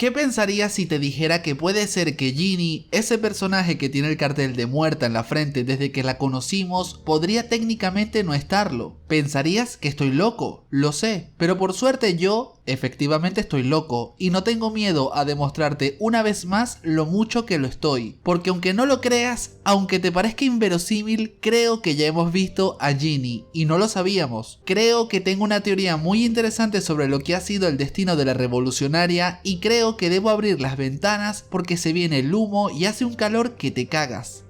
¿Qué pensarías si te dijera que puede ser que Ginny, ese personaje que tiene el cartel de muerta en la frente desde que la conocimos, podría técnicamente no estarlo? ¿Pensarías que estoy loco? Lo sé, pero por suerte yo efectivamente estoy loco y no tengo miedo a demostrarte una vez más lo mucho que lo estoy, porque aunque no lo creas, aunque te parezca inverosímil, creo que ya hemos visto a Ginny y no lo sabíamos. Creo que tengo una teoría muy interesante sobre lo que ha sido el destino de la revolucionaria y creo que debo abrir las ventanas porque se viene el humo y hace un calor que te cagas.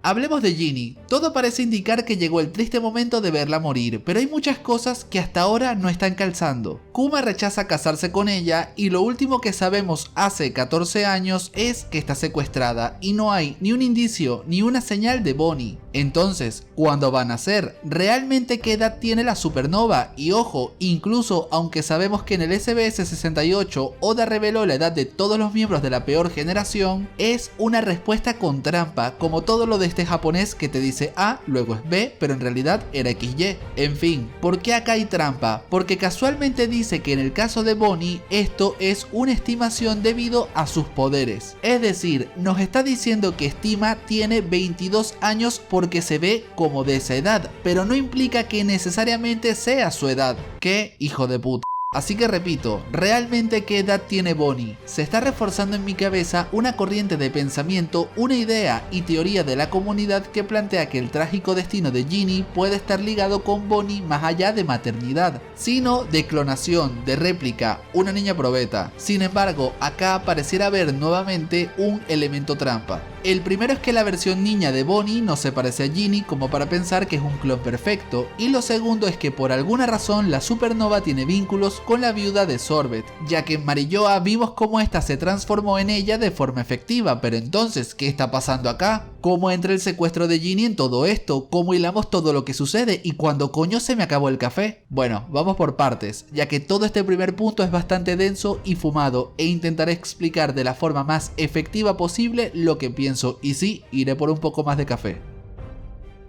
Hablemos de Ginny. Todo parece indicar que llegó el triste momento de verla morir, pero hay muchas cosas que hasta ahora no están calzando. Kuma rechaza casarse con ella y lo último que sabemos hace 14 años es que está secuestrada y no hay ni un indicio ni una señal de Bonnie. Entonces, ¿cuándo van a nacer? ¿Realmente qué edad tiene la supernova? Y ojo, incluso aunque sabemos que en el SBS68 Oda reveló la edad de todos los miembros de la peor generación, es una respuesta con trampa, como todo lo de este japonés que te dice A, luego es B, pero en realidad era XY. En fin, ¿por qué acá hay trampa? Porque casualmente dice que en el caso de Bonnie, esto es una estimación debido a sus poderes. Es decir, nos está diciendo que estima tiene 22 años porque se ve como de esa edad, pero no implica que necesariamente sea su edad. ¿Qué hijo de puta? Así que repito, ¿realmente qué edad tiene Bonnie? Se está reforzando en mi cabeza una corriente de pensamiento, una idea y teoría de la comunidad que plantea que el trágico destino de Ginny puede estar ligado con Bonnie más allá de maternidad, sino de clonación, de réplica, una niña probeta. Sin embargo, acá pareciera haber nuevamente un elemento trampa. El primero es que la versión niña de Bonnie no se parece a Ginny como para pensar que es un clon perfecto, y lo segundo es que por alguna razón la supernova tiene vínculos con la viuda de Sorbet, ya que en Marilloa vimos cómo esta se transformó en ella de forma efectiva, pero entonces, ¿qué está pasando acá? ¿Cómo entra el secuestro de Ginny en todo esto? ¿Cómo hilamos todo lo que sucede? ¿Y cuándo coño se me acabó el café? Bueno, vamos por partes, ya que todo este primer punto es bastante denso y fumado, e intentaré explicar de la forma más efectiva posible lo que pienso. Y sí, iré por un poco más de café.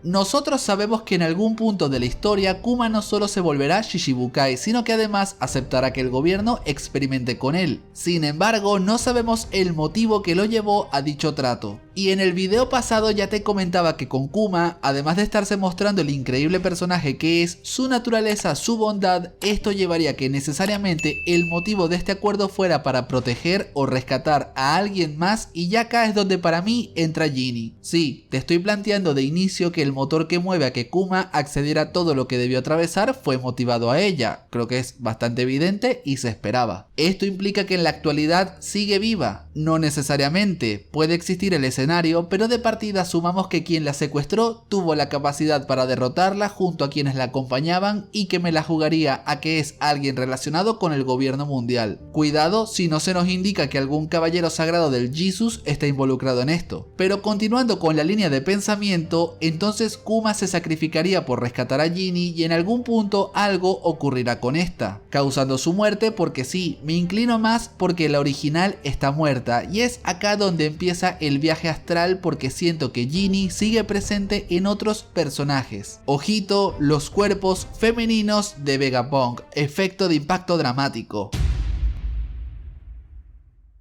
Nosotros sabemos que en algún punto de la historia Kuma no solo se volverá Shishibukai, sino que además aceptará que el gobierno experimente con él. Sin embargo, no sabemos el motivo que lo llevó a dicho trato. Y en el video pasado ya te comentaba que con Kuma, además de estarse mostrando el increíble personaje que es, su naturaleza, su bondad, esto llevaría a que necesariamente el motivo de este acuerdo fuera para proteger o rescatar a alguien más, y ya acá es donde para mí entra Ginny. Sí, te estoy planteando de inicio que el motor que mueve a que Kuma accediera a todo lo que debió atravesar fue motivado a ella. Creo que es bastante evidente y se esperaba. Esto implica que en la actualidad sigue viva. No necesariamente, puede existir el escenario, pero de partida asumamos que quien la secuestró tuvo la capacidad para derrotarla junto a quienes la acompañaban y que me la jugaría a que es alguien relacionado con el gobierno mundial. Cuidado si no se nos indica que algún caballero sagrado del Jesus está involucrado en esto. Pero continuando con la línea de pensamiento, entonces Kuma se sacrificaría por rescatar a Ginny y en algún punto algo ocurrirá con esta, causando su muerte, porque sí, me inclino más porque la original está muerta, y es acá donde empieza el viaje astral porque siento que Ginny sigue presente en otros personajes. Ojito, los cuerpos femeninos de Vegapunk, efecto de impacto dramático.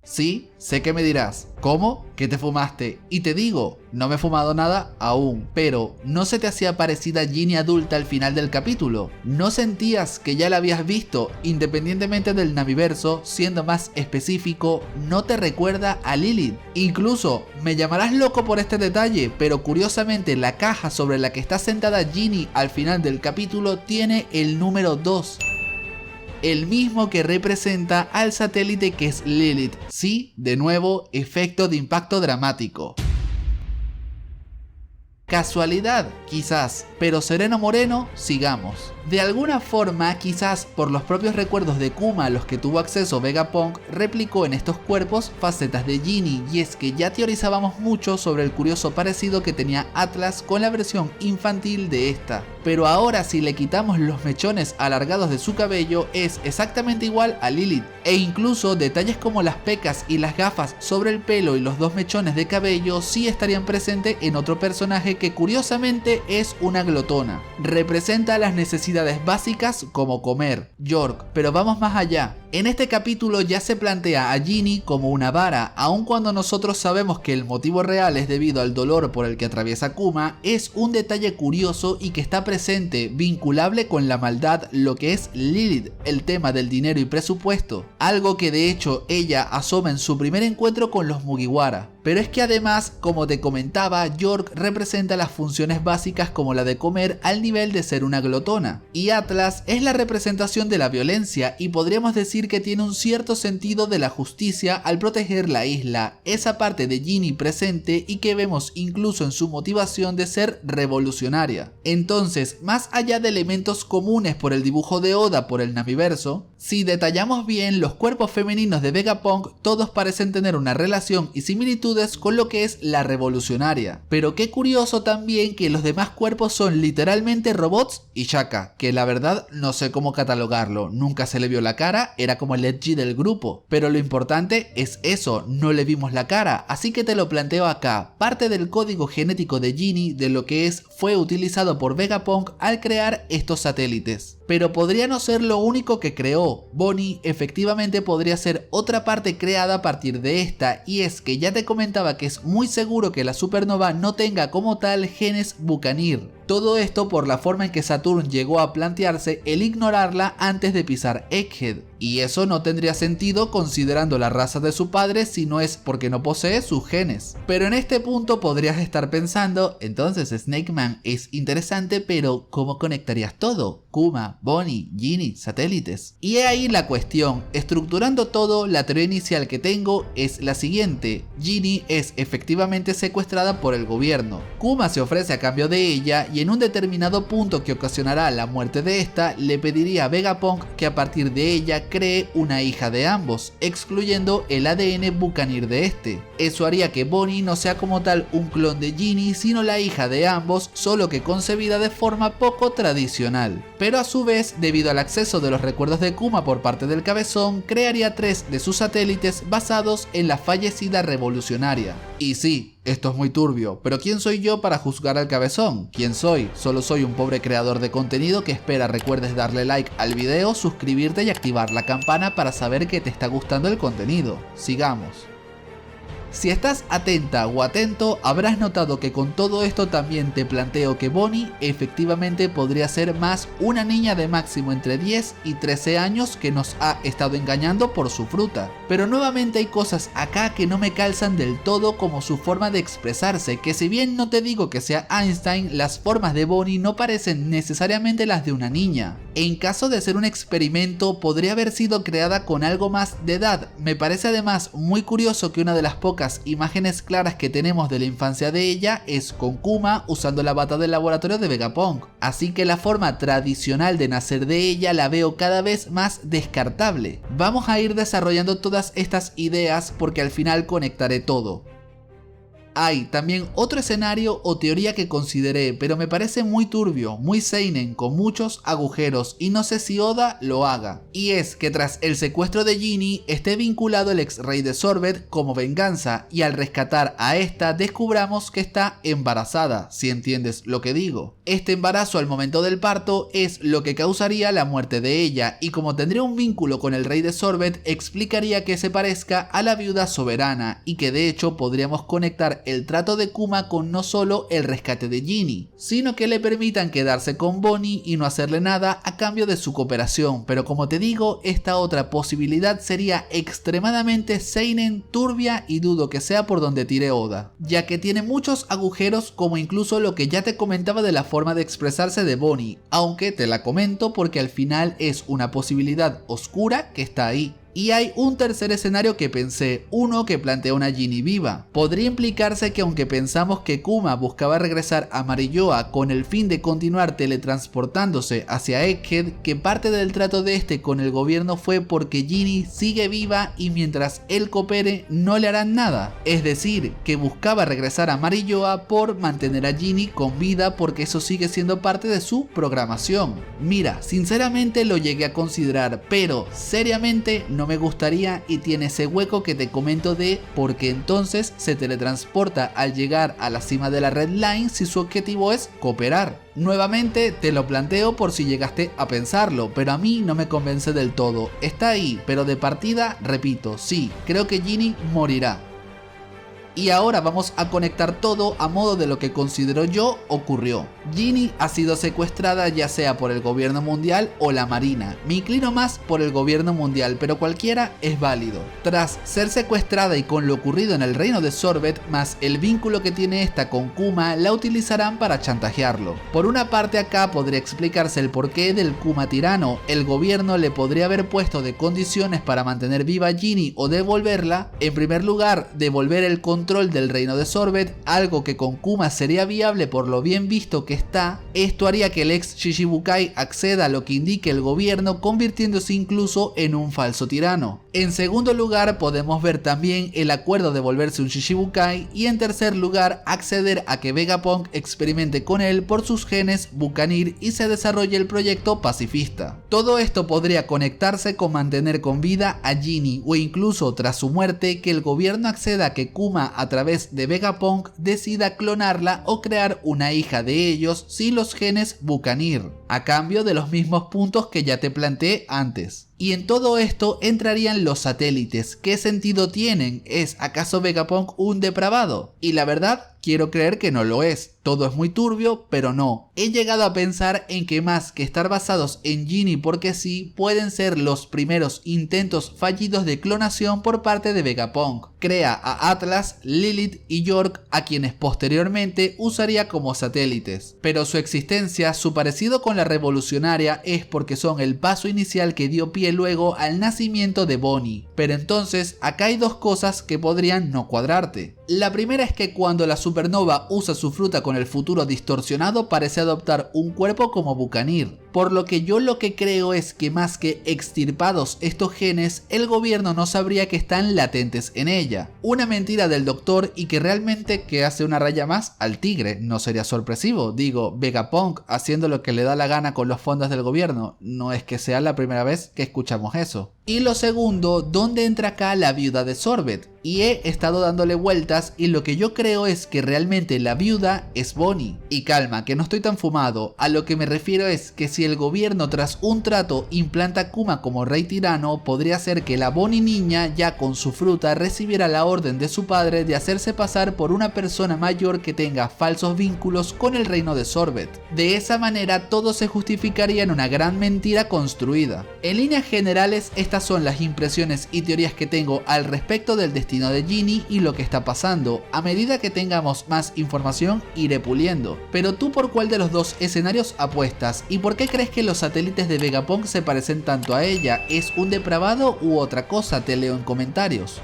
Sí, sé que me dirás, ¿cómo? ¿Qué te fumaste? Y te digo, no me he fumado nada aún, pero ¿no se te hacía parecida a Ginny adulta al final del capítulo? ¿No sentías que ya la habías visto independientemente del Namiverso? Siendo más específico, ¿no te recuerda a Lilith? Incluso, me llamarás loco por este detalle, pero curiosamente la caja sobre la que está sentada Ginny al final del capítulo tiene el número 2. El mismo que representa al satélite que es Lilith. Sí, de nuevo, efecto de impacto dramático. Casualidad, quizás, pero sereno moreno, sigamos. De alguna forma, quizás por los propios recuerdos de Kuma a los que tuvo acceso Vegapunk, replicó en estos cuerpos facetas de Ginny, y es que ya teorizábamos mucho sobre el curioso parecido que tenía Atlas con la versión infantil de esta. Pero ahora si le quitamos los mechones alargados de su cabello, es exactamente igual a Lilith, e incluso detalles como las pecas y las gafas sobre el pelo y los dos mechones de cabello sí estarían presentes en otro personaje que curiosamente es una glotona. Representa las necesidades básicas como comer, York, pero vamos más allá. En este capítulo ya se plantea a Ginny como una vara, aun cuando nosotros sabemos que el motivo real es debido al dolor por el que atraviesa Kuma. Es un detalle curioso y que está presente, vinculable con la maldad, lo que es Lilith, el tema del dinero y presupuesto, algo que de hecho ella asoma en su primer encuentro con los Mugiwara. Pero es que además, como te comentaba, York representa las funciones básicas como la de comer al nivel de ser una glotona, y Atlas es la representación de la violencia y podríamos decir que tiene un cierto sentido de la justicia al proteger la isla, esa parte de Ginny presente y que vemos incluso en su motivación de ser revolucionaria. Entonces, más allá de elementos comunes por el dibujo de Oda por el Namiverso, si detallamos bien los cuerpos femeninos de Vegapunk, todos parecen tener una relación y similitud con lo que es la revolucionaria. Pero qué curioso también que los demás cuerpos son literalmente robots y Shaka, que la verdad no sé cómo catalogarlo, nunca se le vio la cara, era como el edgy del grupo. Pero lo importante es eso, no le vimos la cara, así que te lo planteo acá. Parte del código genético de Ginny, de lo que fue utilizado por Vegapunk al crear estos satélites. Pero podría no ser lo único que creó. Bonnie efectivamente podría ser otra parte creada a partir de esta, y es que ya te comentaba que es muy seguro que la supernova no tenga como tal genes Buccaneer. Todo esto por la forma en que Saturn llegó a plantearse el ignorarla antes de pisar Egghead, y eso no tendría sentido considerando la raza de su padre si no es porque no posee sus genes. Pero en este punto podrías estar pensando, entonces Snake Man es interesante, pero ¿cómo conectarías todo? Kuma, Bonnie, Ginny, satélites. Y he ahí la cuestión. Estructurando todo, la teoría inicial que tengo es la siguiente: Ginny es efectivamente secuestrada por el gobierno. Kuma se ofrece a cambio de ella y en un determinado punto que ocasionará la muerte de esta, le pediría a Vegapunk que a partir de ella cree una hija de ambos, excluyendo el ADN Buccaneer de este. Eso haría que Bonnie no sea como tal un clon de Ginny, sino la hija de ambos, solo que concebida de forma poco tradicional. Pero a su vez, debido al acceso de los recuerdos de Kuma por parte del cabezón, crearía 3 de sus satélites basados en la fallecida revolucionaria. Y sí, esto es muy turbio, pero ¿quién soy yo para juzgar al cabezón? ¿Quién soy? Solo soy un pobre creador de contenido que espera recuerdes darle like al video, suscribirte y activar la campana para saber que te está gustando el contenido. Sigamos. Si estás atenta o atento, habrás notado que con todo esto también te planteo que Bonnie efectivamente podría ser más una niña de máximo entre 10 y 13 años que nos ha estado engañando por su fruta. Pero nuevamente hay cosas acá que no me calzan del todo, como su forma de expresarse, que si bien no te digo que sea Einstein, las formas de Bonnie no parecen necesariamente las de una niña. En caso de ser un experimento, podría haber sido creada con algo más de edad. Me parece además muy curioso que una de las pocas imágenes claras que tenemos de la infancia de ella es con Kuma usando la bata del laboratorio de Vegapunk, así que la forma tradicional de nacer de ella la veo cada vez más descartable. Vamos a ir desarrollando todas estas ideas porque al final conectaré todo. Hay también otro escenario o teoría que consideré, pero me parece muy turbio, muy seinen, con muchos agujeros, y no sé si Oda lo haga. Y es que tras el secuestro de Ginny esté vinculado el ex rey de Sorbet como venganza, y al rescatar a esta descubramos que está embarazada, si entiendes lo que digo. Este embarazo al momento del parto es lo que causaría la muerte de ella, y como tendría un vínculo con el rey de Sorbet, explicaría que se parezca a la viuda soberana, y que de hecho podríamos conectar el trato de Kuma con no solo el rescate de Ginny, sino que le permitan quedarse con Bonnie y no hacerle nada a cambio de su cooperación. Pero como te digo, esta otra posibilidad sería extremadamente seinen, turbia, y dudo que sea por donde tire Oda, ya que tiene muchos agujeros, como incluso lo que ya te comentaba de la forma de expresarse de Bonnie, aunque te la comento porque al final es una posibilidad oscura que está ahí. Y hay un tercer escenario que pensé, uno que plantea una Ginny viva. Podría implicarse que aunque pensamos que Kuma buscaba regresar a Marilloa con el fin de continuar teletransportándose hacia Egghead, que parte del trato de este con el gobierno fue porque Ginny sigue viva y mientras él coopere no le harán nada. Es decir, que buscaba regresar a Marilloa por mantener a Ginny con vida, porque eso sigue siendo parte de su programación. Mira, sinceramente lo llegué a considerar, pero seriamente no no me gustaría y tiene ese hueco que te comento de porque entonces se teletransporta al llegar a la cima de la Red Line si su objetivo es cooperar. Nuevamente te lo planteo por si llegaste a pensarlo, pero a mí no me convence del todo. Está ahí, pero de partida, repito, sí, creo que Ginny morirá. Y ahora vamos a conectar todo a modo de lo que considero yo ocurrió. Ginny ha sido secuestrada ya sea por el gobierno mundial o la marina. Me inclino más por el gobierno mundial, pero cualquiera es válido. Tras ser secuestrada y con lo ocurrido en el reino de Sorbet, más el vínculo que tiene esta con Kuma, la utilizarán para chantajearlo. Por una parte acá podría explicarse el porqué del Kuma tirano. El gobierno le podría haber puesto de condiciones para mantener viva a Ginny o devolverla. En primer lugar, devolver el control del reino de Sorbet, algo que con Kuma sería viable por lo bien visto que está. Esto haría que el ex Shichibukai acceda a lo que indique el gobierno, convirtiéndose incluso en un falso tirano. En segundo lugar, podemos ver también el acuerdo de volverse un Shichibukai, y en tercer lugar, acceder a que Vegapunk experimente con él por sus genes Buccaneer y se desarrolle el proyecto pacifista. Todo esto podría conectarse con mantener con vida a Ginny, o incluso tras su muerte que el gobierno acceda a que Kuma a través de Vegapunk decida clonarla o crear una hija de ellos sin los genes Buccaneer, a cambio de los mismos puntos que ya te planteé antes. Y en todo esto entrarían los satélites. ¿Qué sentido tienen? ¿Es acaso Vegapunk un depravado? Y la verdad, quiero creer que no lo es. Todo es muy turbio, pero no. He llegado a pensar en que más que estar basados en Ginny porque sí, pueden ser los primeros intentos fallidos de clonación por parte de Vegapunk. Crea a Atlas, Lilith y York, a quienes posteriormente usaría como satélites. Pero su existencia, su parecido con la revolucionaria, es porque son el paso inicial que dio pie luego al nacimiento de Bonnie. Pero entonces, acá hay dos cosas que podrían no cuadrarte. La primera es que cuando la supernova usa su fruta con el futuro distorsionado parece adoptar un cuerpo como Buccaneer, por lo que yo lo que creo es que más que extirpados estos genes, el gobierno no sabría que están latentes en ella. Una mentira del doctor y que realmente que hace una raya más al tigre, no sería sorpresivo. Digo, Vegapunk haciendo lo que le da la gana con los fondos del gobierno, no es que sea la primera vez que escuchamos eso. Y lo segundo, ¿dónde entra acá la viuda de Sorbet? Y he estado dándole vueltas y lo que yo creo es que realmente la viuda es Bonnie. Y calma, que no estoy tan fumado, a lo que me refiero es que si el gobierno tras un trato implanta a Kuma como rey tirano, podría ser que la Bonnie niña ya con su fruta recibiera la orden de su padre de hacerse pasar por una persona mayor que tenga falsos vínculos con el reino de Sorbet. De esa manera todo se justificaría en una gran mentira construida. En líneas generales, estas son las impresiones y teorías que tengo al respecto del destino de Ginny y lo que está pasando. A medida que tengamos más información iré puliendo. Pero tú, ¿por cuál de los dos escenarios apuestas? ¿Y por qué crees que los satélites de Vegapunk se parecen tanto a ella? ¿Es un depravado u otra cosa? Te leo en comentarios.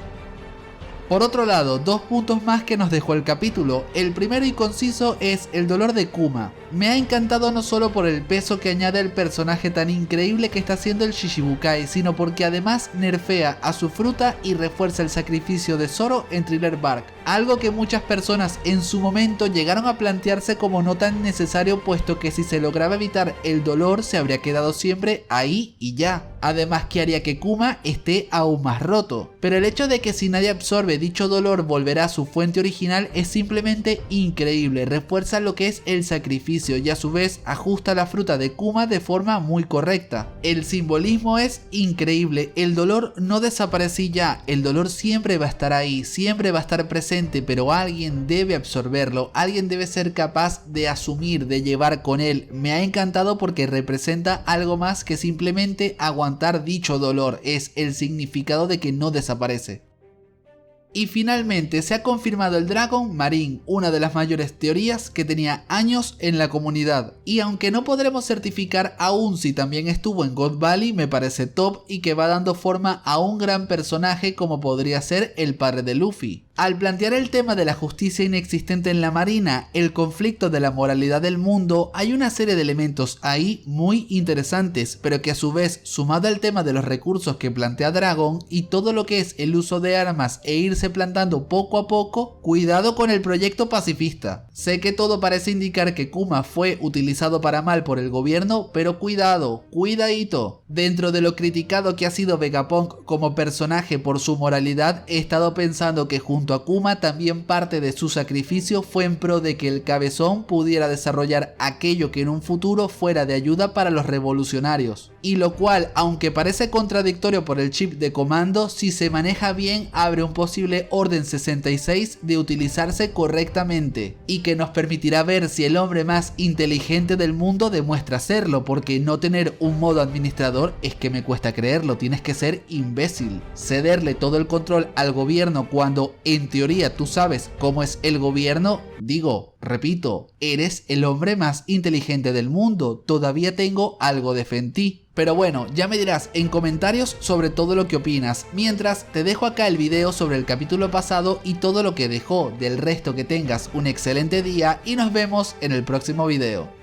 Por otro lado, dos puntos más que nos dejó el capítulo. El primero y conciso es el dolor de Kuma. Me ha encantado no solo por el peso que añade el personaje tan increíble que está haciendo el Shichibukai, sino porque además nerfea a su fruta y refuerza el sacrificio de Zoro en Thriller Bark. Algo que muchas personas en su momento llegaron a plantearse como no tan necesario, puesto que si se lograba evitar el dolor se habría quedado siempre ahí y ya. Además que haría que Kuma esté aún más roto. Pero el hecho de que si nadie absorbe dicho dolor volverá a su fuente original es simplemente increíble. Refuerza lo que es el sacrificio y a su vez ajusta la fruta de Kuma de forma muy correcta. El simbolismo es increíble. El dolor no desaparece ya. El dolor siempre va a estar ahí, siempre va a estar presente, pero alguien debe absorberlo. Alguien debe ser capaz de asumir, de llevar con él. Me ha encantado porque representa algo más que simplemente aguantar dicho dolor. Es el significado de que no desaparece. Y finalmente se ha confirmado el Dragon Marine, una de las mayores teorías que tenía años en la comunidad. Y aunque no podremos certificar aún si también estuvo en God Valley, me parece top y que va dando forma a un gran personaje como podría ser el padre de Luffy. Al plantear el tema de la justicia inexistente en la marina, el conflicto de la moralidad del mundo, hay una serie de elementos ahí muy interesantes, pero que a su vez, sumado al tema de los recursos que plantea Dragon y todo lo que es el uso de armas e irse plantando poco a poco, cuidado con el proyecto pacifista. Sé que todo parece indicar que Kuma fue utilizado para mal por el gobierno, pero cuidado, cuidadito. Dentro de lo criticado que ha sido Vegapunk como personaje por su moralidad, he estado pensando que junto a Kuma también parte de su sacrificio fue en pro de que el cabezón pudiera desarrollar aquello que en un futuro fuera de ayuda para los revolucionarios. Y lo cual, aunque parece contradictorio por el chip de comando, si se maneja bien abre un posible Orden 66 de utilizarse correctamente, y que nos permitirá ver si el hombre más inteligente del mundo demuestra serlo, porque no tener un modo administrador es que me cuesta creerlo, tienes que ser imbécil. Cederle todo el control al gobierno cuando en teoría tú sabes cómo es el gobierno, digo, repito, eres el hombre más inteligente del mundo, todavía tengo algo de fe en ti. Pero bueno, ya me dirás en comentarios sobre todo lo que opinas. Mientras, te dejo acá el video sobre el capítulo pasado y todo lo que dejó. Del resto, que tengas un excelente día y nos vemos en el próximo video.